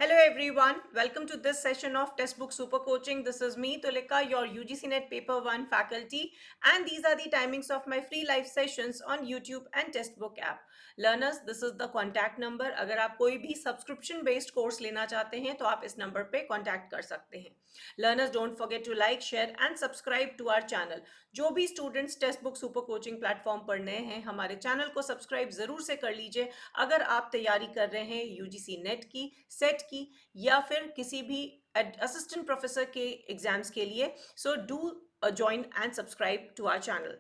Hello everyone, welcome to this session of Textbook Super Coaching. This is me, Tulika, your UGC NET Paper 1 faculty, and these are the timings of my free live sessions on YouTube and Textbook app. Learners, this is the contact number. अगर आप कोई भी subscription based course लेना चाहते हैं तो आप इस number पे contact कर सकते हैं. Learners, don't forget to like, share and subscribe to our channel. जो भी students text book super coaching platform पर नए हैं हमारे चैनल को सब्सक्राइब जरूर से कर लीजिए अगर आप तैयारी कर रहे हैं यूजीसी नेट की, सेट की या फिर किसी भी असिस्टेंट प्रोफेसर के एग्जाम्स के लिए. So do join and subscribe to our channel.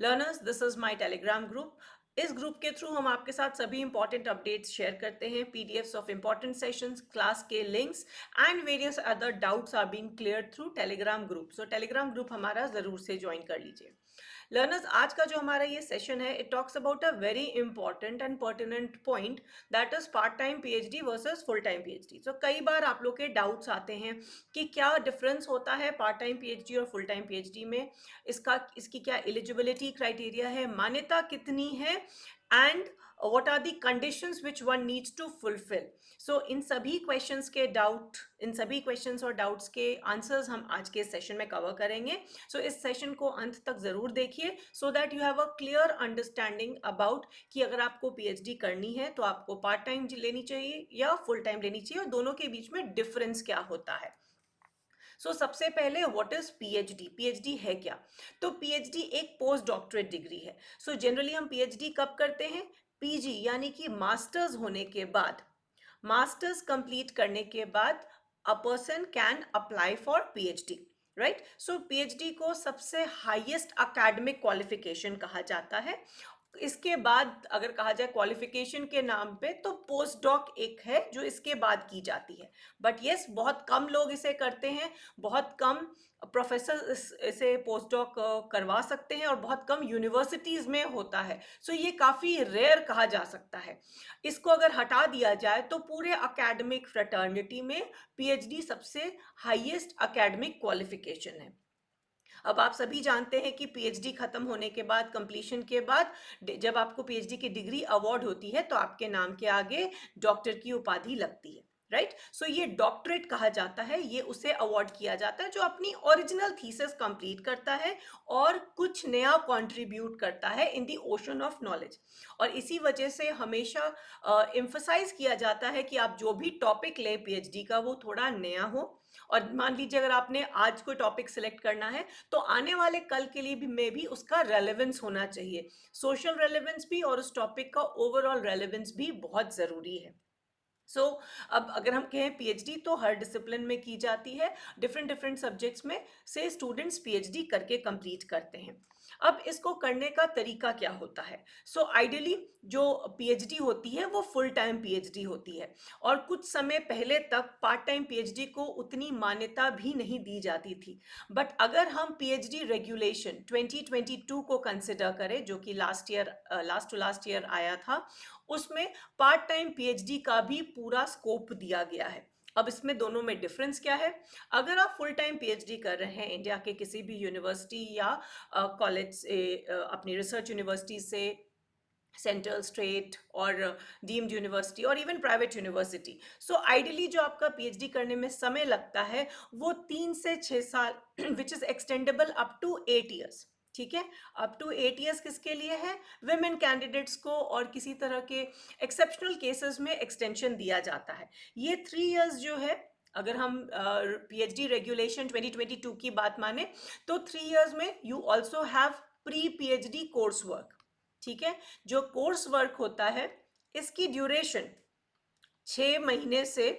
Learners, this is my Telegram group. इस ग्रुप के थ्रू हम आपके साथ सभी इंपॉर्टेंट अपडेट्स शेयर करते हैं, PDFs of important sessions, class के links and various other doubts are being clear through Telegram group. So Telegram group हमारा जरूर से ज्वाइन कर लीजिए. लर्नर्स, आज का जो हमारा ये सेशन है it talks about a very important and pertinent point, that is part time PhD versus full time PhD. So कई बार आप लोग के डाउट्स आते हैं कि क्या डिफरेंस होता है पार्ट टाइम पीएचडी और फुल टाइम पीएचडी में, इसकी क्या एलिजिबिलिटी क्राइटेरिया है, मान्यता कितनी है, and what are the conditions which one needs to fulfill. So इन सभी questions के डाउट, इन सभी questions और डाउट्स के आंसर्स हम आज के सेशन में कवर करेंगे. सो इस सेशन को अंत तक जरूर देखिए सो that you have a clear understanding about कि अगर आपको पीएचडी करनी है तो आपको पार्ट टाइम लेनी चाहिए या फुल टाइम लेनी चाहिए और दोनों के बीच में डिफरेंस क्या होता है. सबसे पहले व्हाट इज पीएचडी. पीएचडी है क्या? तो पीएचडी एक पोस्ट डॉक्टरेट डिग्री है. जनरली हम पीएचडी कब करते हैं? पीजी यानी कि मास्टर्स होने के बाद, मास्टर्स कंप्लीट करने के बाद a person can apply for PhD, right. PhD को सबसे हाईएस्ट एकेडमिक क्वालिफिकेशन कहा जाता है. इसके बाद अगर कहा जाए क्वालिफिकेशन के नाम पे तो पोस्ट डॉक एक है जो इसके बाद की जाती है. बट यस, बहुत कम लोग इसे करते हैं, बहुत कम प्रोफेसर इसे पोस्ट डॉक करवा सकते हैं और बहुत कम यूनिवर्सिटीज में होता है. ये काफ़ी रेयर कहा जा सकता है. इसको अगर हटा दिया जाए तो पूरे अकेडमिक फ्रेटर्निटी में पीएचडी सबसे हाईएस्ट अकेडमिक क्वालिफिकेशन है. अब आप सभी जानते हैं कि पीएचडी खत्म होने के बाद, कंप्लीशन के बाद, जब आपको पीएचडी की डिग्री अवार्ड होती है तो आपके नाम के आगे डॉक्टर की उपाधि लगती है, राइट. ये डॉक्टरेट कहा जाता है, ये उसे अवार्ड किया जाता है जो अपनी ओरिजिनल थीसिस कंप्लीट करता है और कुछ नया कंट्रीब्यूट करता है in the ocean of knowledge. और इसी वजह से हमेशा एम्फसाइज किया जाता है कि आप जो भी टॉपिक ले पीएचडी का वो थोड़ा नया हो. और मान लीजिए अगर आपने आज कोई टॉपिक सिलेक्ट करना है तो आने वाले कल के लिए भी में भी उसका रेलेवेंस होना चाहिए. सोशल रेलेवेंस भी और उस टॉपिक का ओवरऑल रेलेवेंस भी बहुत ज़रूरी है. अब अगर हम कहें पीएचडी तो हर डिसिप्लिन में की जाती है, डिफरेंट डिफरेंट सब्जेक्ट्स में से स्टूडेंट्स पीएचडी करके कंप्लीट करते हैं. अब इसको करने का तरीका क्या होता है? आइडियली जो पीएचडी होती है वो फुल टाइम पीएचडी होती है और कुछ समय पहले तक पार्ट टाइम पीएचडी को उतनी मान्यता भी नहीं दी जाती थी. बट अगर हम पीएचडी रेगुलेशन 2022 को कंसिडर करें, जो कि लास्ट टू लास्ट ईयर आया था, उसमें पार्ट टाइम पीएचडी का भी पूरा स्कोप दिया गया है. अब इसमें दोनों में डिफरेंस क्या है? अगर आप फुल टाइम पीएचडी कर रहे हैं इंडिया के किसी भी यूनिवर्सिटी या कॉलेज से, अपनी रिसर्च यूनिवर्सिटी से, सेंट्रल, स्टेट और डीम्ड यूनिवर्सिटी और इवन प्राइवेट यूनिवर्सिटी, आइडियली जो आपका पीएचडी करने में समय लगता है वो 3 से 6 साल which is extendable up to 8 years. ठीक है, अप टू 8 ईयर्स किसके लिए है? विमेन कैंडिडेट्स को और किसी तरह के एक्सेप्शनल केसेस में एक्सटेंशन दिया जाता है. ये 3 ईयर्स जो है, अगर हम पीएचडी रेगुलेशन 2022 की बात माने तो 3 ईयर्स में you also have pre PhD course work. ठीक है, जो कोर्स वर्क होता है इसकी ड्यूरेशन 6 महीने से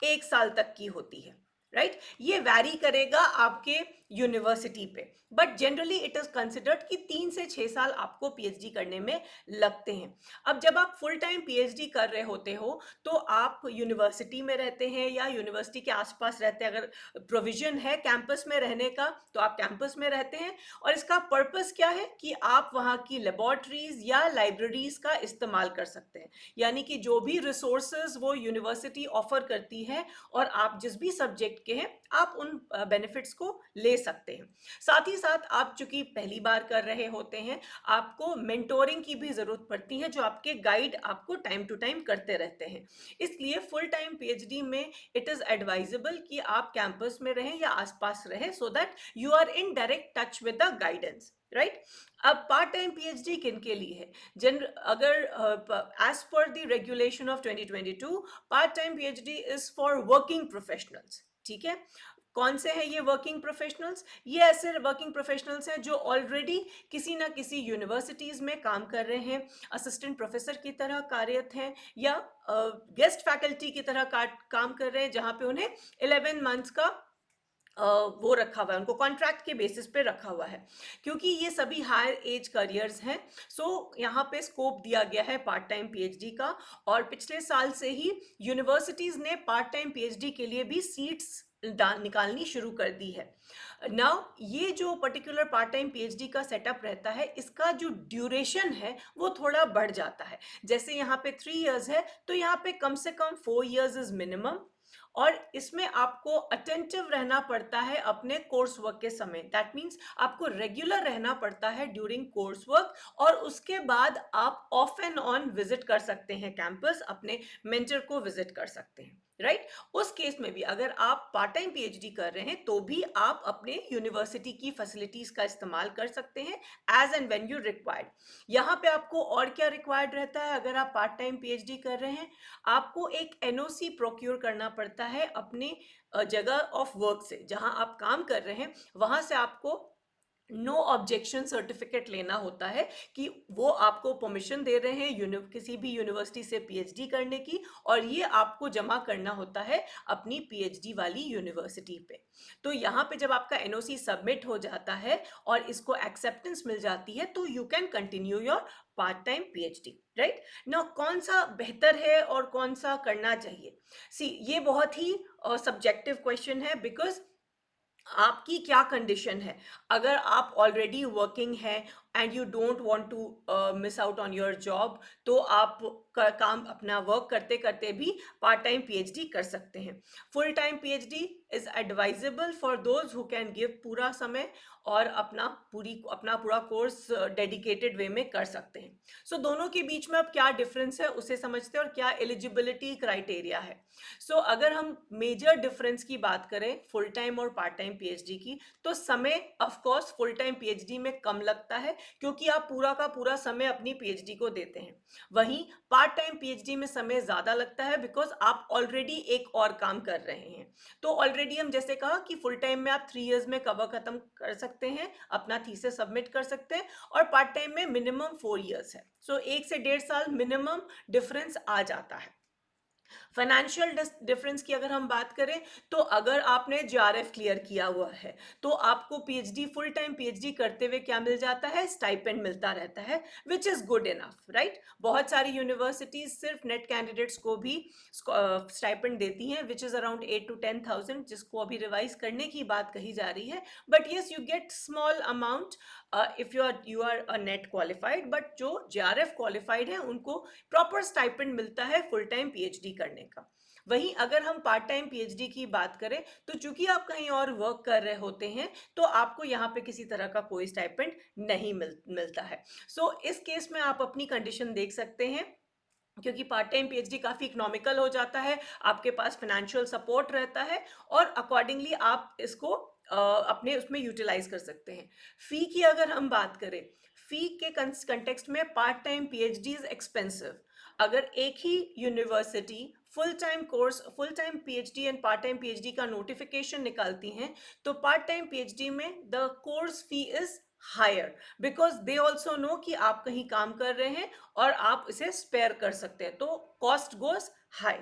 1 साल तक की होती है, राइट. ये वैरी करेगा आपके यूनिवर्सिटी पे, but generally it is considered कि 3 से 6 साल आपको पीएचडी करने में लगते हैं. अब जब आप फुल टाइम पीएचडी कर रहे होते हो तो आप यूनिवर्सिटी में रहते हैं या यूनिवर्सिटी के आसपास रहते हैं. अगर प्रोविजन है कैंपस में रहने का तो आप कैंपस में रहते हैं और इसका पर्पस क्या है कि आप वहाँ की लेबोरेटरीज या लाइब्रेरीज का इस्तेमाल कर सकते हैं. यानी कि जो भी रिसोर्सेज वो यूनिवर्सिटी ऑफर करती है और आप जिस भी सब्जेक्ट के हैं आप उन बेनिफिट्स को ले सकते हैं। साथ ही साथ आप चूंकि पहली बार कर रहे होते हैं, आपको मेंटोरिंग की भी जरूरत पड़ती है, जो आपके गाइड आपको टाइम टू टाइम करते रहते हैं। इसलिए फुल टाइम पीएचडी में इट इज एडवाइजेबल कि आप कैंपस में रहें या आसपास रहें, so that you are in direct touch with the guidance, right. अब पार्ट टाइम पीएचडी किन के लिए है? अगर as per the regulation of 2022, part time PhD is for working professionals. ठीक है, कौन से हैं ये वर्किंग प्रोफेशनल्स? ये ऐसे वर्किंग प्रोफेशनल्स हैं जो ऑलरेडी किसी ना किसी यूनिवर्सिटीज में काम कर रहे हैं, असिस्टेंट प्रोफेसर की तरह कार्यरत हैं, या गेस्ट फैकल्टी की तरह काम कर रहे हैं, जहां पे उन्हें 11 मंथ्स का वो रखा हुआ है, उनको कॉन्ट्रैक्ट के बेसिस पे रखा हुआ है। क्योंकि ये सभी हायर एज करियर्स हैं, सो यहाँ पे स्कोप दिया गया है पार्ट टाइम पीएचडी का। और पिछले साल से ही यूनिवर्सिटीज ने पार्ट टाइम पीएचडी के लिए भी सीट्स निकालनी शुरू कर दी है। नाउ ये जो पर्टिकुलर पार्ट टाइम पीएचडी का सेटअप रहता है, इसका जो ड्यूरेशन है वो थोड़ा बढ़ जाता है। जैसे यहाँ पे 3 इयर्स है, तो यहाँ पे कम से कम 4 इयर्स इज मिनिमम। और इसमें आपको अटेंटिव रहना पड़ता है अपने कोर्स वर्क के समय। दैट मीन्स आपको रेगुलर रहना पड़ता है ड्यूरिंग कोर्स वर्क, और उसके बाद आप ऑफ एंड ऑन विजिट कर सकते हैं कैंपस, अपने मेंटर को विजिट कर सकते हैं, राइट। उस केस में भी अगर आप पार्ट टाइम पीएचडी कर रहे हैं, तो भी आप अपने यूनिवर्सिटी की फैसिलिटीज का इस्तेमाल कर सकते हैं as and when you required. यहाँ पे आपको और क्या रिक्वायर्ड रहता है? अगर आप पार्ट टाइम पीएचडी कर रहे हैं, आपको एक एनओसी प्रोक्योर करना पड़ता है अपने जगह ऑफ वर्क से, जहां आप काम कर रहे हैं वहां से आपको नो ऑब्जेक्शन सर्टिफिकेट लेना होता है कि वो आपको परमिशन दे रहे हैं किसी भी यूनिवर्सिटी से पीएचडी करने की, और ये आपको जमा करना होता है अपनी पीएचडी वाली यूनिवर्सिटी पे। तो यहाँ पे जब आपका एनओसी सबमिट हो जाता है और इसको एक्सेप्टेंस मिल जाती है, तो you can continue your part time PhD, right. Now कौन सा बेहतर है और कौन सा करना चाहिए? सी, ये बहुत ही सब्जेक्टिव क्वेश्चन है, बिकॉज आपकी क्या कंडीशन है। अगर आप ऑलरेडी वर्किंग है and you don't want to miss out on your job, तो आप काम अपना वर्क करते करते भी पार्ट टाइम पीएचडी कर सकते हैं। Full time PhD is advisable for those who can give पूरा समय और अपना पूरा कोर्स डेडिकेटेड वे में कर सकते हैं। सो दोनों के बीच में अब क्या डिफरेंस है उसे समझते हैं, और क्या एलिजिबिलिटी क्राइटेरिया है। सो अगर हम मेजर डिफरेंस की बात करें फुल टाइम और पार्ट टाइम पीएचडी की, तो समय of course full time PhD में कम लगता है, क्योंकि आप पूरा का पूरा समय अपनी पीएचडी को देते हैं। वहीं पार्ट टाइम पीएचडी में समय ज्यादा लगता है, बिकॉज आप ऑलरेडी एक और काम कर रहे हैं। तो ऑलरेडी हम जैसे कहा कि फुल टाइम में आप 3 इयर्स में कवर खत्म कर सकते हैं, अपना थीसिस सबमिट कर सकते हैं, और पार्ट टाइम में मिनिमम 4 इयर्स है। सो 1 से 1.5 साल मिनिमम डिफरेंस आ जाता है। फाइनेंशियल डिफरेंस की अगर हम बात करें, तो अगर आपने जेआरएफ क्लियर किया हुआ है, तो आपको पीएचडी फुल टाइम पीएचडी करते हुए क्या मिल जाता है? स्टाइपेंड मिलता रहता है, which is good enough, right. बहुत सारी यूनिवर्सिटीज सिर्फ नेट कैंडिडेट्स को भी स्टाइपेंड देती हैं, विच इज अराउंड 8 to 10,000, जिसको अभी रिवाइज करने की बात कही जा रही है। But yes, you get small amount if you are a NET qualified, but जो जेआरएफ क्वालिफाइड है उनको प्रॉपर स्टाइपेंड मिलता है फुल टाइम पीएचडी करने का। वहीं अगर हम पार्ट टाइम पीएचडी की बात करें, तो चूंकि आप कहीं और वर्क कर रहे होते हैं, तो आपको यहाँ पे किसी तरह का कोई स्टाइपेंड नहीं मिलता है। सो इस केस में आप अपनी कंडीशन देख सकते हैं, क्योंकि पार्ट टाइम पीएचडी काफी इकोनॉमिकल हो जाता है, आपके पास फाइनेंशियल सपोर्ट रहता है, और अकॉर्डिंगली आप इसको अपने उसमें यूटिलाइज कर सकते हैं। फी की अगर हम बात करें, फी के कंटेक्स्ट में part time PhD is expensive. अगर एक ही university full time PhD and part time PhD का नोटिफिकेशन निकालती हैं, तो पार्ट टाइम पीएचडी में the course fee is higher, because they also know कि आप कहीं काम कर रहे हैं और आप इसे स्पेयर कर सकते हैं, तो cost goes high.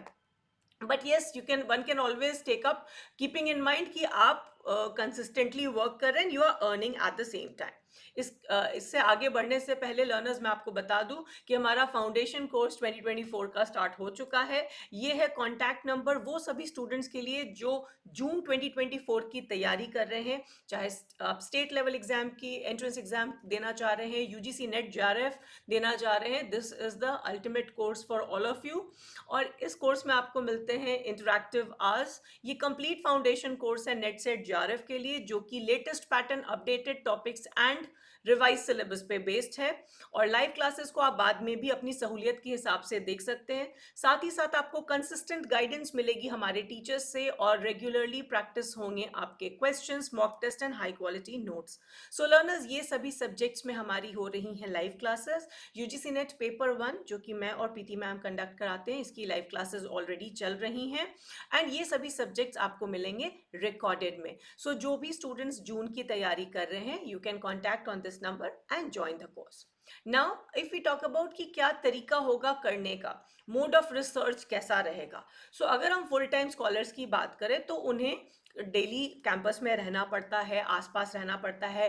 But yes, one can always take up, keeping in mind कि आप कंसिस्टेंटली वर्क कर रहे हैं, you are earning at the same time. इससे आगे बढ़ने से पहले लर्नर्स मैं आपको बता दूं कि हमारा फाउंडेशन कोर्स 2024 का स्टार्ट हो चुका है। ये है कॉन्टैक्ट नंबर वो सभी स्टूडेंट्स के लिए जो जून 2024 की तैयारी कर रहे हैं, चाहे आप स्टेट लेवल एग्जाम की एंट्रेंस एग्जाम देना चाह रहे हैं, यूजीसी नेट जेआरएफ देना चाह रहे हैं। This is the ultimate course for all of you. और इस कोर्स में आपको मिलते हैं इंटरैक्टिव आवर्स। ये कंप्लीट फाउंडेशन कोर्स है नेट सेट जेआरएफ के लिए, जो कि latest pattern, updated topics and revise syllabus पे बेस्ड है। और लाइव क्लासेस को आप बाद में भी अपनी सहूलियत के हिसाब से देख सकते हैं। साथ ही साथ आपको कंसिस्टेंट गाइडेंस मिलेगी हमारे टीचर्स से, और रेगुलरली प्रैक्टिस होंगे आपके questions, mock test and high quality notes. So learners, ये सभी सब्जेक्ट्स में हमारी हो रही हैं live classes. UGC NET paper 1 जो कि मैं और प्रीति मैम कंडक्ट कराते हैं, इसकी लाइव क्लासेस ऑलरेडी चल रही हैं। एंड ये सभी सब्जेक्ट्स आपको मिलेंगे रिकॉर्डेड में। सो जो भी स्टूडेंट्स जून की तैयारी कर रहे हैं, you can contact on this number and join the course. Now if we talk about कि क्या तरीका होगा करने का, मोड ऑफ रिसर्च कैसा रहेगा। सो अगर हम फुल टाइम स्कॉलर्स की बात करें तो उन्हें डेली कैंपस में रहना पड़ता है, आसपास रहना पड़ता है,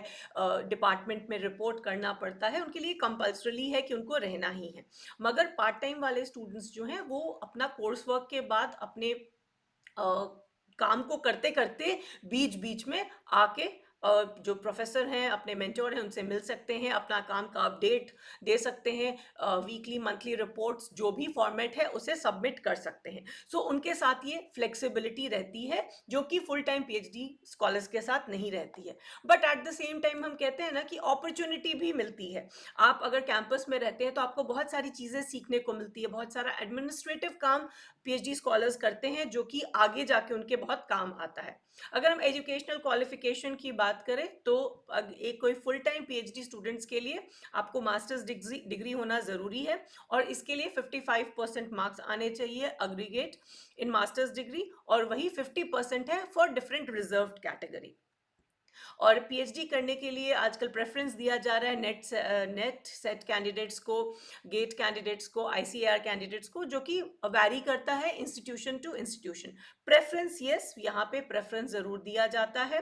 डिपार्टमेंट में रिपोर्ट करना पड़ता है, उनके लिए कंपल्सरी है कि उनको रहना ही है। मगर पार्ट टाइम वाले स्टूडेंट्स जो हैं वो अपना कोर्स वर्क के बाद अपने काम को करते करते बीच बीच में आके जो प्रोफेसर हैं, अपने मेंटोर हैं, उनसे मिल सकते हैं, अपना काम का अपडेट दे सकते हैं, वीकली मंथली रिपोर्ट्स जो भी फॉर्मेट है उसे सबमिट कर सकते हैं। सो उनके साथ ये फ्लेक्सिबिलिटी रहती है जो कि फुल टाइम पीएचडी स्कॉलर्स के साथ नहीं रहती है। But at the same time हम कहते हैं ना कि अपॉर्चुनिटी भी मिलती है। आप अगर कैंपस में रहते हैं तो आपको बहुत सारी चीज़ें सीखने को मिलती है, बहुत सारा एडमिनिस्ट्रेटिव काम पीएचडी स्कॉलर्स करते हैं जो कि आगे जाके उनके बहुत काम आता है। अगर हम एजुकेशनल क्वालिफिकेशन की बात करें तो एक कोई फुल टाइम पीएचडी स्टूडेंट्स के लिए आपको मास्टर्स डिग्री होना ज़रूरी है, और इसके लिए 55% मार्क्स आने चाहिए अग्रीगेट इन मास्टर्स डिग्री, और वही 50% है फॉर डिफरेंट रिजर्व्ड कैटेगरी। और पीएचडी करने के लिए आजकल प्रेफरेंस दिया जा रहा है नेट सेट कैंडिडेट्स को, गेट कैंडिडेट्स को, आईसीएआर कैंडिडेट्स को, जो कि वैरी करता है institution to institution. Preference yes, यहाँ पे प्रेफरेंस जरूर दिया जाता है।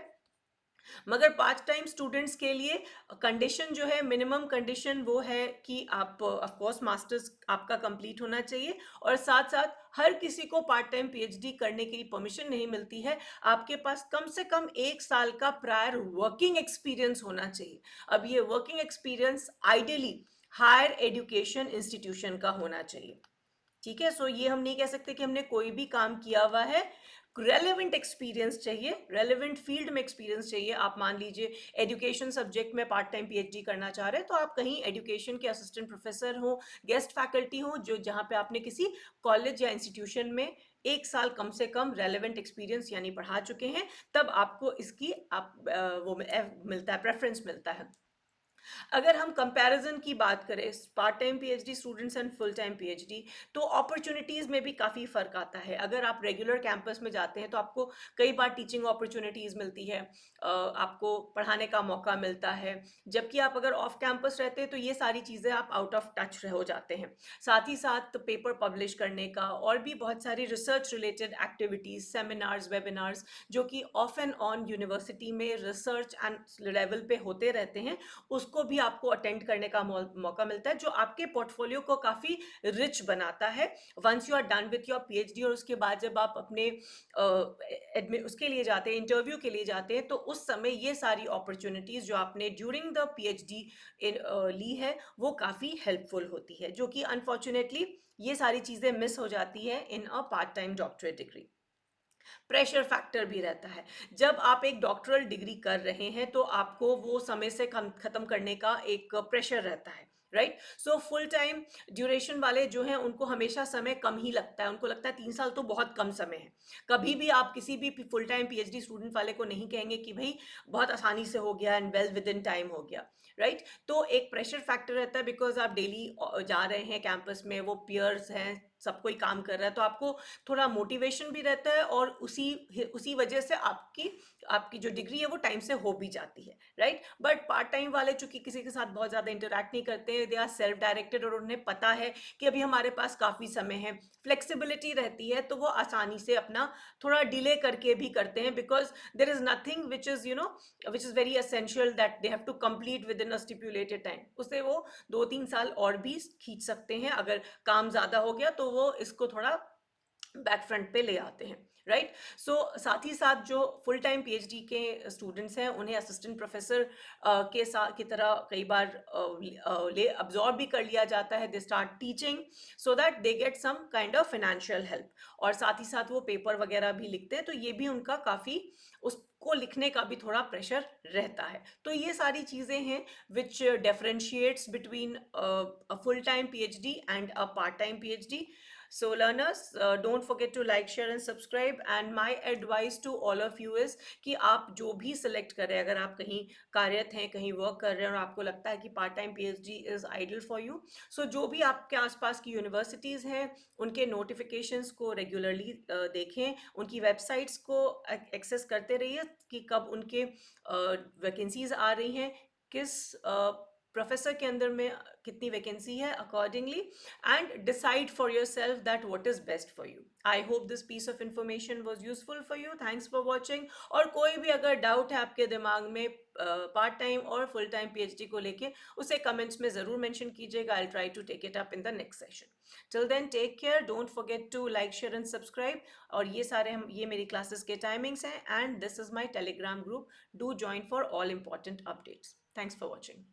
मगर पार्ट टाइम स्टूडेंट्स के लिए कंडीशन जो है, मिनिमम कंडीशन वो है कि आप ऑफ कोर्स मास्टर्स आपका कंप्लीट होना चाहिए, और साथ साथ हर किसी को पार्ट टाइम पीएचडी करने की परमिशन नहीं मिलती है। आपके पास कम से कम 1 साल का प्रायर वर्किंग एक्सपीरियंस होना चाहिए। अब ये working experience ideally higher education institution का होना चाहिए। ठीक है, सो ये हम नहीं कह सकते कि हमने कोई भी काम किया हुआ है। रेलेवेंट एक्सपीरियंस चाहिए, रेलेवेंट फील्ड में एक्सपीरियंस चाहिए। आप मान लीजिए एजुकेशन सब्जेक्ट में पार्ट टाइम पीएचडी करना चाह रहे हैं, तो आप कहीं एजुकेशन के असिस्टेंट प्रोफेसर हो, गेस्ट फैकल्टी हो, जो जहाँ पे आपने किसी कॉलेज या इंस्टीट्यूशन में 1 साल कम से कम रेलेवेंट एक्सपीरियंस यानी पढ़ा चुके हैं, तब आपको इसकी मिलता है, प्रेफरेंस मिलता है। अगर हम कंपैरिजन की बात करें part time PhD students and full time PhD, तो अपॉर्चुनिटीज़ में भी काफ़ी फ़र्क आता है। अगर आप रेगुलर कैंपस में जाते हैं तो आपको कई बार टीचिंग अपॉर्चुनिटीज़ मिलती है, आपको पढ़ाने का मौका मिलता है। जबकि आप अगर ऑफ कैंपस रहते हैं तो ये सारी चीज़ें आप आउट ऑफ टच हो जाते हैं। साथ ही साथ पेपर पब्लिश करने का और भी बहुत सारी research related activities, seminars, webinars, जो कि ऑफ एंड ऑन यूनिवर्सिटी में रिसर्च एंड लेवल पे होते रहते हैं, उसको भी आपको अटेंड करने का मौका मिलता है, जो आपके पोर्टफोलियो को काफ़ी रिच बनाता है once you are done with your PhD. और उसके बाद जब आप अपने उसके लिए जाते हैं, इंटरव्यू के लिए जाते हैं, तो उस समय ये सारी अपॉर्चुनिटीज़ जो आपने ड्यूरिंग द पीएचडी ली है वो काफ़ी हेल्पफुल होती है, जो कि अनफॉर्चुनेटली ये सारी चीज़ें मिस हो जाती है in a part time doctorate degree. Pressure factor भी रहता है। जब आप एक डॉक्टरल डिग्री कर रहे हैं तो आपको वो समय से खत्म करने का एक प्रेशर रहता है, right. So full time duration वाले जो हैं उनको हमेशा समय कम ही लगता है, उनको लगता है 3 साल तो बहुत कम समय है। कभी भी आप किसी भी फुल टाइम पीएचडी स्टूडेंट वाले को नहीं कहेंगे कि भाई बहुत आसानी से हो गया and well with in time हो गया, राइट। तो एक प्रेशर फैक्टर रहता है, बिकॉज आप डेली जा रहे हैं कैंपस में, वो पियर्स हैं, सब कोई काम कर रहा है, तो आपको थोड़ा मोटिवेशन भी रहता है, और उसी वजह से आपकी आपकी जो डिग्री है वो टाइम से हो भी जाती है, राइट। बट पार्ट टाइम वाले चूंकि किसी के साथ बहुत ज़्यादा इंटरेक्ट नहीं करते हैं, दे आर सेल्फ डायरेक्टेड, और उन्हें पता है कि अभी हमारे पास काफ़ी समय है, फ्लेक्सिबिलिटी रहती है, तो वो आसानी से अपना थोड़ा डिले करके भी करते हैं, because there is nothing which is which is very essential that they have to complete within a stipulated time. उसे वो 2-3 साल और भी खींच सकते हैं, अगर काम ज़्यादा हो गया तो वो इसको थोड़ा बैक फ्रंट पे ले आते हैं, राइट। सो साथ ही साथ जो फुल टाइम पीएचडी के स्टूडेंट्स हैं, उन्हें असिस्टेंट प्रोफेसर के साथ की तरह कई बार ले अब्जॉर्ब भी कर लिया जाता है, they start teaching so that they get some kind of financial help, और साथ ही साथ वो पेपर वगैरह भी लिखते हैं, तो ये भी उनका काफ़ी, उसको लिखने का भी थोड़ा प्रेशर रहता है। तो ये सारी चीज़ें हैं which differentiates between a full time PhD and a part time PhD. So learners, don't forget to like, share and subscribe. And my advice to all of you is कि आप जो भी select करें, अगर आप कहीं कार्यरत हैं, कहीं वर्क कर रहे हैं और आपको लगता है कि part time PhD is ideal for you, so जो भी आपके आसपास की यूनिवर्सिटीज़ हैं, उनके नोटिफिकेशंस को रेगुलरली देखें, उनकी वेबसाइट्स को एक्सेस करते रहिए कि कब उनके वैकेंसीज आ रही हैं, किस प्रोफेसर के अंदर में कितनी वैकेंसी है, accordingly, and decide for yourself that what is best for you. I hope this piece of information was useful for you. Thanks for watching. और कोई भी अगर डाउट है आपके दिमाग में पार्ट टाइम और फुल टाइम पीएचडी को लेके, उसे कमेंट्स में ज़रूर मेंशन कीजिएगा. I try to take it up in the next session. Till then take care, don't forget to like, share and subscribe. और ये मेरी क्लासेस के टाइमिंग्स हैं, and this is my Telegram group. Do join for all important updates. Thanks for watching.